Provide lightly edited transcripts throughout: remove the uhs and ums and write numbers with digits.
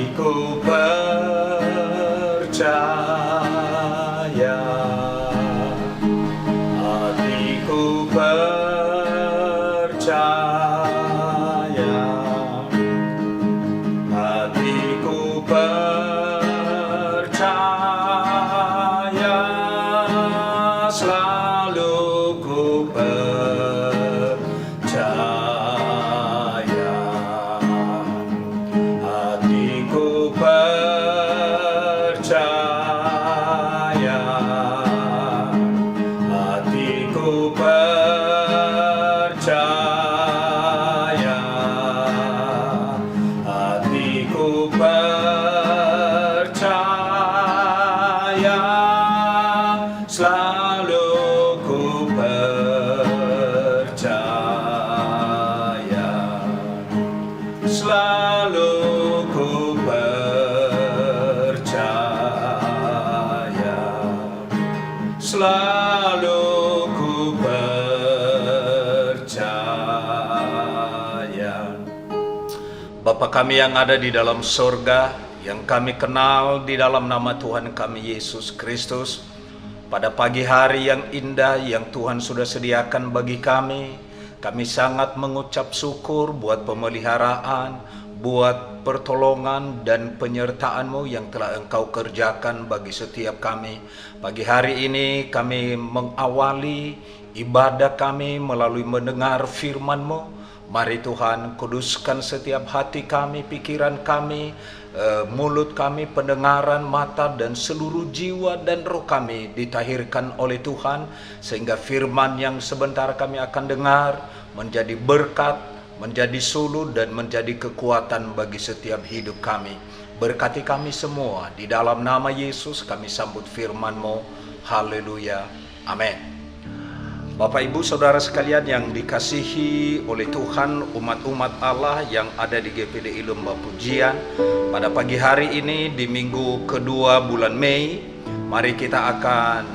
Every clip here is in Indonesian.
hatiku percaya, hatiku percaya, hatiku percaya, selalu ku percaya, hatiku percaya, hatiku percaya, hatiku percaya, selalu ku percaya, selalu ku percaya, selalu ku percaya. Bapa kami yang ada di dalam surga, yang kami kenal di dalam nama Tuhan kami Yesus Kristus, pada pagi hari yang indah yang Tuhan sudah sediakan bagi kami sangat mengucap syukur buat pemeliharaan, buat pertolongan dan penyertaan-Mu yang telah Engkau kerjakan bagi setiap kami. Pagi hari ini kami mengawali ibadah kami melalui mendengar firman-Mu. Mari Tuhan, kuduskan setiap hati kami, pikiran kami, mulut kami, pendengaran, mata, dan seluruh jiwa dan roh kami ditahirkan oleh Tuhan, sehingga firman yang sebentar kami akan dengar menjadi berkat, menjadi suluh, dan menjadi kekuatan bagi setiap hidup kami. Berkati kami semua, di dalam nama Yesus kami sambut firman-Mu. Haleluya, amin. Bapak Ibu Saudara sekalian yang dikasihi oleh Tuhan, umat-umat Allah yang ada di GPDI Lembah Pujian, pada pagi hari ini di minggu kedua bulan Mei, mari kita akan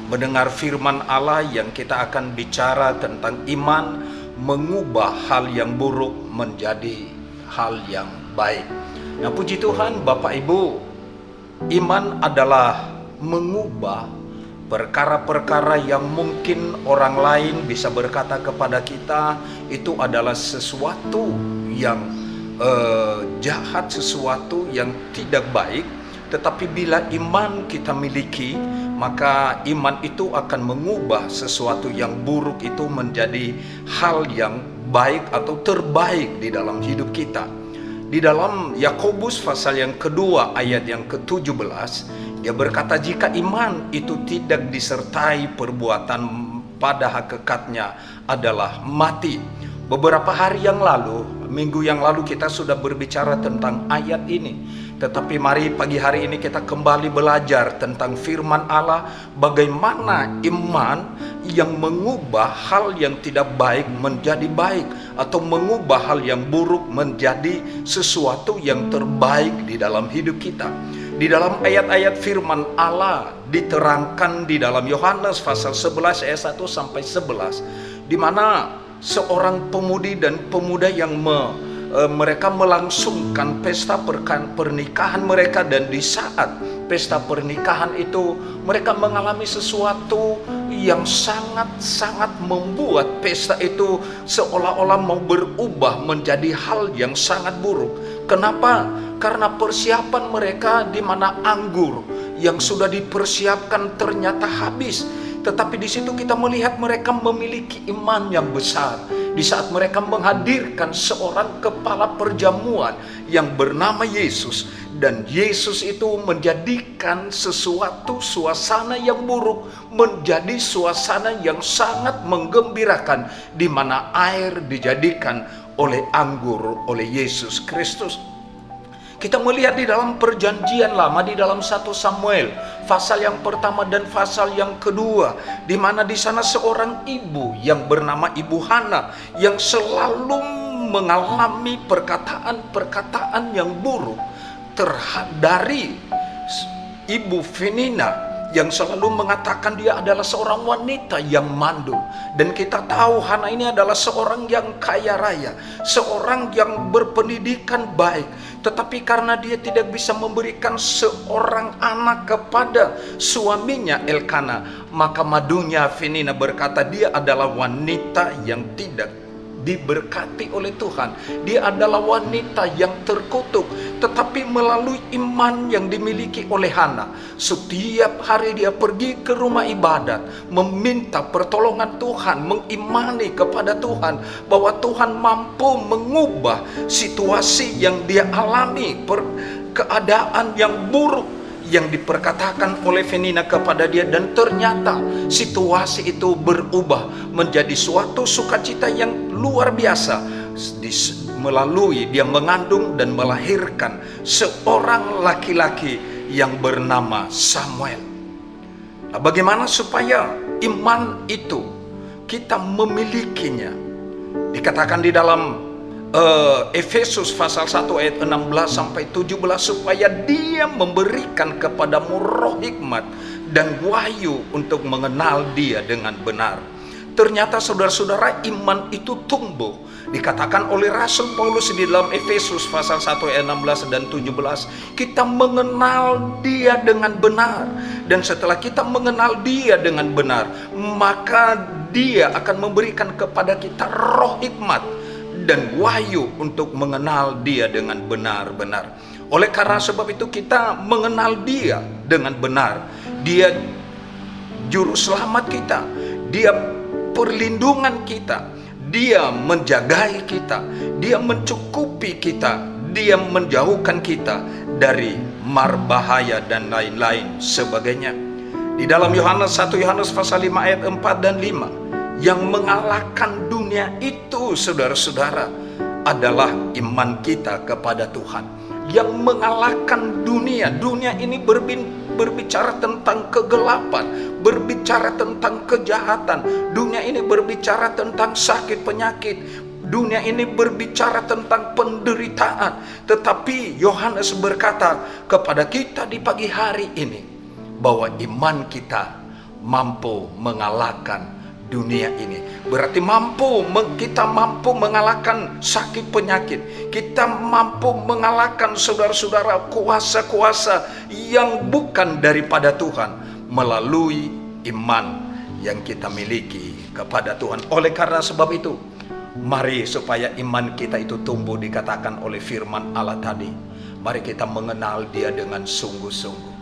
mendengar firman Allah yang kita akan bicara tentang iman mengubah hal yang buruk menjadi hal yang baik. Nah, puji Tuhan Bapak Ibu, iman adalah mengubah perkara-perkara yang mungkin orang lain bisa berkata kepada kita itu adalah sesuatu yang jahat, sesuatu yang tidak baik. Tetapi bila iman kita miliki, maka iman itu akan mengubah sesuatu yang buruk itu menjadi hal yang baik atau terbaik di dalam hidup kita. Di dalam Yakobus pasal yang kedua ayat yang ke-17, dia berkata, jika iman itu tidak disertai perbuatan, pada hakikatnya adalah mati. Beberapa hari yang lalu, minggu yang lalu kita sudah berbicara tentang ayat ini. Tetapi mari pagi hari ini kita kembali belajar tentang firman Allah, bagaimana iman yang mengubah hal yang tidak baik menjadi baik, atau mengubah hal yang buruk menjadi sesuatu yang terbaik di dalam hidup kita. Di dalam ayat-ayat firman Allah diterangkan di dalam Yohanes pasal 11 ayat 1 sampai 11, di mana seorang pemudi dan pemuda yang mereka melangsungkan pesta pernikahan mereka, dan di saat pesta pernikahan itu mereka mengalami sesuatu yang sangat-sangat membuat pesta itu seolah-olah mau berubah menjadi hal yang sangat buruk. Kenapa? Karena persiapan mereka di mana anggur yang sudah dipersiapkan ternyata habis. Tetapi di situ kita melihat mereka memiliki iman yang besar. Di saat mereka menghadirkan seorang kepala perjamuan yang bernama Yesus, dan Yesus itu menjadikan sesuatu suasana yang buruk menjadi suasana yang sangat menggembirakan, di mana air dijadikan oleh anggur oleh Yesus Kristus. Kita melihat di dalam perjanjian lama, di dalam 1 Samuel pasal yang pertama dan pasal yang kedua, di mana di sana seorang ibu yang bernama Ibu Hana yang selalu mengalami perkataan-perkataan yang buruk dari Ibu Finina yang selalu mengatakan dia adalah seorang wanita yang mandul. Dan kita tahu Hana ini adalah seorang yang kaya raya, seorang yang berpendidikan baik, tetapi karena dia tidak bisa memberikan seorang anak kepada suaminya Elkana, maka madunya Penina berkata dia adalah wanita yang tidak diberkati oleh Tuhan. Dia adalah wanita yang terkutuk. Tetapi melalui iman yang dimiliki oleh Hana, setiap hari dia pergi ke rumah ibadat, meminta pertolongan Tuhan, mengimani kepada Tuhan bahwa Tuhan mampu mengubah situasi yang dia alami, keadaan yang buruk yang diperkatakan oleh Penina kepada dia, dan ternyata situasi itu berubah menjadi suatu sukacita yang luar biasa melalui dia mengandung dan melahirkan seorang laki-laki yang bernama Samuel. Nah, bagaimana supaya iman itu kita memilikinya? Dikatakan di dalam Efesus pasal 1 ayat 16 sampai 17, supaya dia memberikan kepadamu roh hikmat dan wahyu untuk mengenal dia dengan benar. Ternyata saudara-saudara, iman itu tumbuh. Dikatakan oleh Rasul Paulus di dalam Efesus pasal 1 ayat 16 dan 17, kita mengenal dia dengan benar. Dan setelah kita mengenal dia dengan benar, maka dia akan memberikan kepada kita roh hikmat dan wahyu untuk mengenal dia dengan benar-benar. Oleh karena sebab itu kita mengenal dia dengan benar. Dia juru selamat kita, dia perlindungan kita, dia menjagai kita, dia mencukupi kita, dia menjauhkan kita dari marbahaya dan lain-lain sebagainya. Di dalam Yohanes 1 Yohanes pasal 5 ayat 4 dan 5, yang mengalahkan dunia itu, saudara-saudara, adalah iman kita kepada Tuhan. Yang mengalahkan dunia, dunia ini berbicara tentang kegelapan, berbicara tentang kejahatan, dunia ini berbicara tentang sakit penyakit, dunia ini berbicara tentang penderitaan. Tetapi Yohanes berkata kepada kita di pagi hari ini bahwa iman kita mampu mengalahkan dunia ini. Berarti kita mampu mengalahkan sakit penyakit, kita mampu mengalahkan saudara-saudara kuasa-kuasa yang bukan daripada Tuhan melalui iman yang kita miliki kepada Tuhan. Oleh karena sebab itu, mari supaya iman kita itu tumbuh, dikatakan oleh firman Allah tadi, mari kita mengenal dia dengan sungguh-sungguh.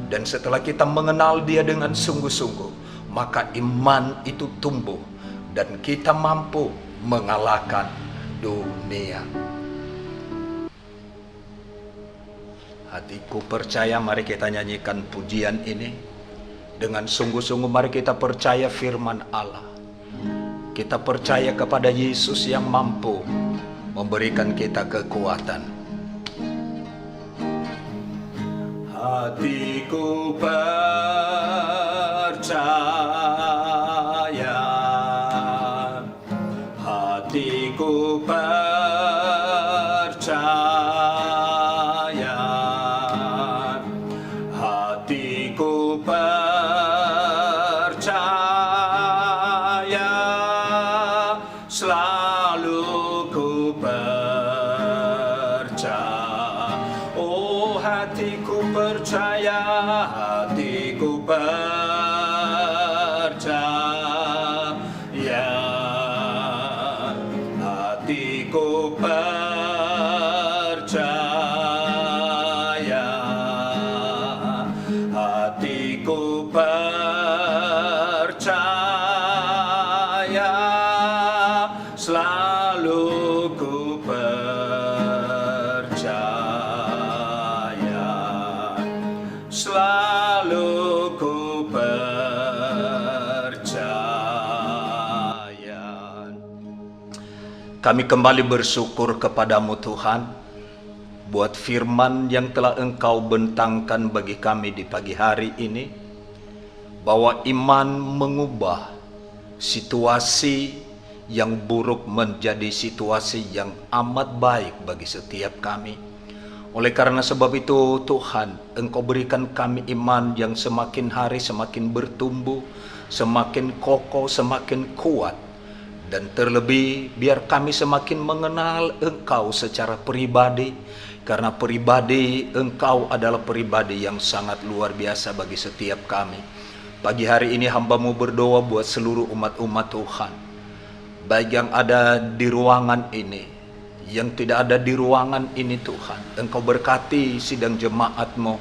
Dan setelah kita mengenal dia dengan sungguh-sungguh, maka iman itu tumbuh dan kita mampu mengalahkan dunia. Hatiku percaya, mari kita nyanyikan pujian ini dengan sungguh-sungguh. Mari kita percaya firman Allah. Kita percaya kepada Yesus yang mampu memberikan kita kekuatan. Hatiku percaya, hatiku percaya, hatiku percaya, selalu ku percaya. Oh, hatiku percaya, hatiku percaya, hatiku percaya, hatiku percaya, selalu ku percaya, selalu ku percaya. Kami kembali bersyukur kepadamu Tuhan, buat firman yang telah Engkau bentangkan bagi kami di pagi hari ini, bahwa iman mengubah situasi yang buruk menjadi situasi yang amat baik bagi setiap kami. Oleh karena sebab itu Tuhan, Engkau berikan kami iman yang semakin hari semakin bertumbuh, semakin kokoh, semakin kuat. Dan terlebih biar kami semakin mengenal Engkau secara pribadi, karena pribadi Engkau adalah pribadi yang sangat luar biasa bagi setiap kami. Pagi hari ini hamba-Mu berdoa buat seluruh umat-umat Tuhan, baik yang ada di ruangan ini, yang tidak ada di ruangan ini Tuhan. Engkau berkati sidang jemaat-Mu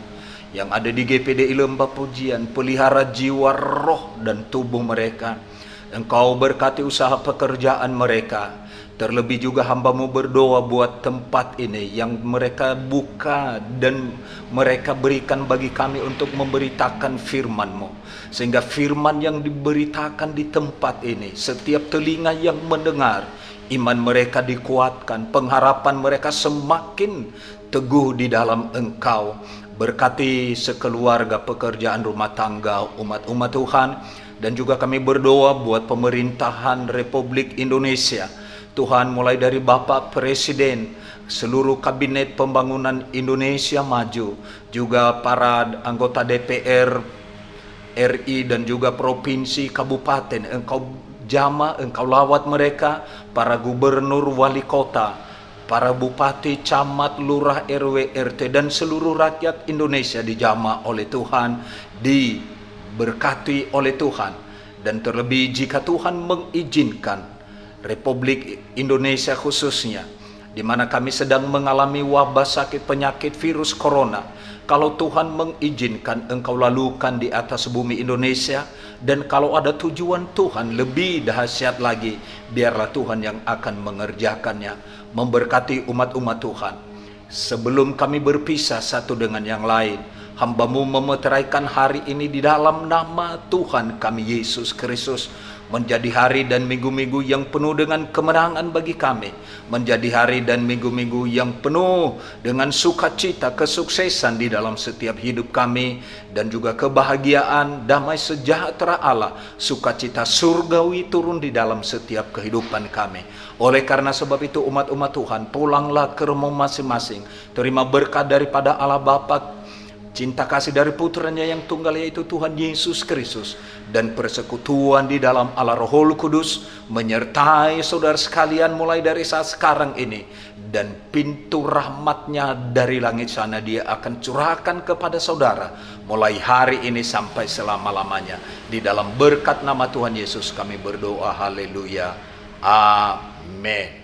yang ada di GPDI Lembah Pujian, pelihara jiwa, roh, dan tubuh mereka. Engkau berkati usaha pekerjaan mereka. Terlebih juga hamba-Mu berdoa buat tempat ini yang mereka buka dan mereka berikan bagi kami untuk memberitakan firman-Mu, sehingga firman yang diberitakan di tempat ini, setiap telinga yang mendengar, iman mereka dikuatkan, pengharapan mereka semakin teguh di dalam Engkau. Berkati sekeluarga, pekerjaan rumah tangga umat-umat Tuhan. Dan juga kami berdoa buat pemerintahan Republik Indonesia Tuhan, mulai dari Bapak Presiden, seluruh Kabinet Pembangunan Indonesia Maju, juga para anggota DPR RI dan juga provinsi, kabupaten. Engkau jamah, Engkau lawat mereka, para gubernur, wali kota, para bupati, camat, lurah, RW, RT, dan seluruh rakyat Indonesia dijamah oleh Tuhan, diberkati oleh Tuhan. Dan terlebih jika Tuhan mengizinkan Republik Indonesia khususnya, di mana kami sedang mengalami wabah sakit penyakit virus corona, kalau Tuhan mengizinkan Engkau lalukan di atas bumi Indonesia, dan kalau ada tujuan Tuhan lebih dahsyat lagi, biarlah Tuhan yang akan mengerjakannya. Memberkati umat-umat Tuhan. Sebelum kami berpisah satu dengan yang lain, hamba-Mu memeteraikan hari ini di dalam nama Tuhan kami Yesus Kristus, menjadi hari dan minggu-minggu yang penuh dengan kemenangan bagi kami, menjadi hari dan minggu-minggu yang penuh dengan sukacita, kesuksesan di dalam setiap hidup kami, dan juga kebahagiaan, damai sejahtera Allah, sukacita surgawi turun di dalam setiap kehidupan kami. Oleh karena sebab itu umat-umat Tuhan, pulanglah ke rumah masing-masing, terima berkat daripada Allah Bapa, cinta kasih dari putranya yang tunggal yaitu Tuhan Yesus Kristus, dan persekutuan di dalam Allah Roh Kudus menyertai saudara sekalian mulai dari saat sekarang ini, dan pintu rahmatnya dari langit sana Dia akan curahkan kepada saudara mulai hari ini sampai selama-lamanya. Di dalam berkat nama Tuhan Yesus kami berdoa, haleluya, amin.